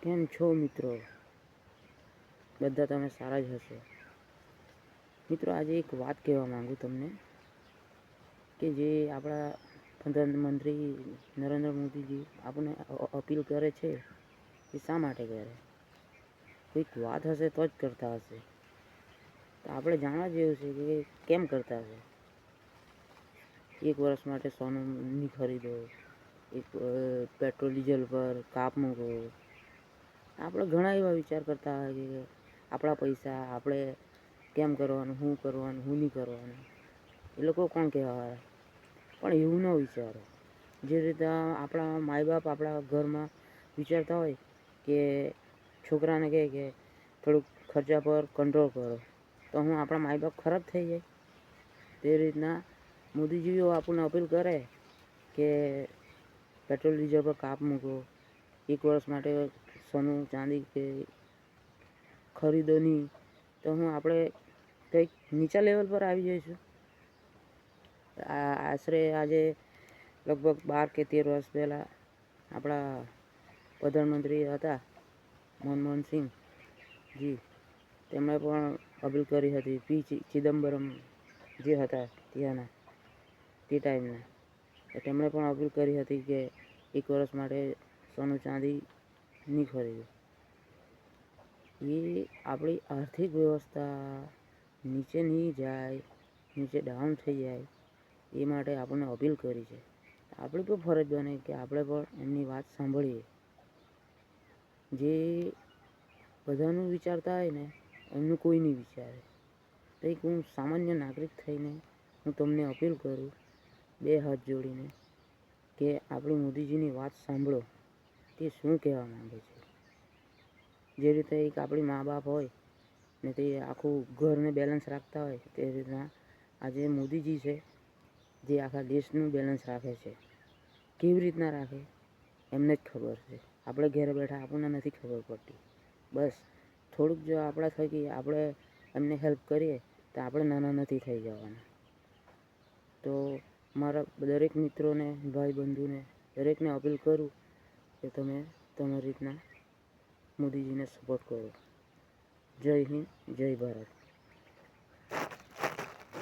કેમ છો મિત્રો? બધા તમે સારા જ હશો. મિત્રો, આજે એક વાત કહેવા માંગુ તમને કે જે આપણા પ્રધાનમંત્રી નરેન્દ્ર મોદીજી આપણને અપીલ કરે છે એ શા માટે કરે? કોઈક વાત હશે તો જ કરતા હશે. તો આપણે જાણવા જેવું છે કે કેમ કરતા હશે. એક વર્ષ માટે સોનું નહીં ખરીદો, એક પેટ્રોલ ડીઝલ પર કાપ મૂકો. આપણે ઘણા એવા વિચાર કરતા હોય કે આપણા પૈસા આપણે કેમ કરવાનું, શું કરવાનું, શું નહીં કરવાનું. એ લોકો કોણ કહેવા? પણ એવું ન વિચારો. જે રીતે આપણા માય બાપ આપણા ઘરમાં વિચારતા હોય કે છોકરાને કહે કે થોડુંક ખર્ચા પર કંટ્રોલ કરો, તો હું આપણા માય બાપ ખરાબ થઈ જાય? તે રીતના મોદીજીઓ આપણને અપીલ કરે કે પેટ્રોલ ડીઝલ પર કાપ મૂકો, એક વર્ષ માટે સોનું ચાંદી કે ખરીદો નહીં, તો હું આપણે કંઈક નીચા લેવલ પર આવી જઈશું. આશરે આજે લગભગ 12 કે 13 વર્ષ પહેલાં આપણા પ્રધાનમંત્રી હતા મનમોહનસિંહજી, તેમણે પણ અપીલ કરી હતી. પી ચિદમ્બરમ જે હતા ત્યાંના તે ટાઈમના, તેમણે પણ અપીલ કરી હતી કે એક વર્ષ માટે સોનું ચાંદી નહીં ખરીદો. એ આપણી આર્થિક વ્યવસ્થા નીચે નહીં જાય, નીચે ડાઉન થઈ જાય એ માટે આપણને અપીલ કરી છે. આપણી પણ ફરજ બને કે આપણે પણ એમની વાત સાંભળીએ. જે બધાનું વિચારતા હોય ને એમનું કોઈ નહીં વિચારે. તો એક હું સામાન્ય નાગરિક થઈને હું તમને અપીલ કરું, બે હાથ જોડીને, કે આપણી મોદીજીની વાત સાંભળો. તે શું કહેવા માંગે છે. જે રીતે એક આપણી મા બાપ હોય ને તે આખું ઘરને બેલેન્સ રાખતા હોય, તે રીતના આજે મોદીજી છે જે આખા દેશનું બેલેન્સ રાખે છે. કેવી રીતના રાખે એમને જ ખબર છે. આપણે ઘરે બેઠા આપણને નથી ખબર પડતી. બસ થોડુંક જો આપણા થકી આપણે એમને હેલ્પ કરીએ તો આપણે નાના નથી થઈ જવાના. તો મારા દરેક મિત્રોને, ભાઈ બંધુને દરેકને અપીલ કરું કે તમે તમારી રીતના મોદીજીને સપોર્ટ કરો. જય હિન્દ, જય ભારત.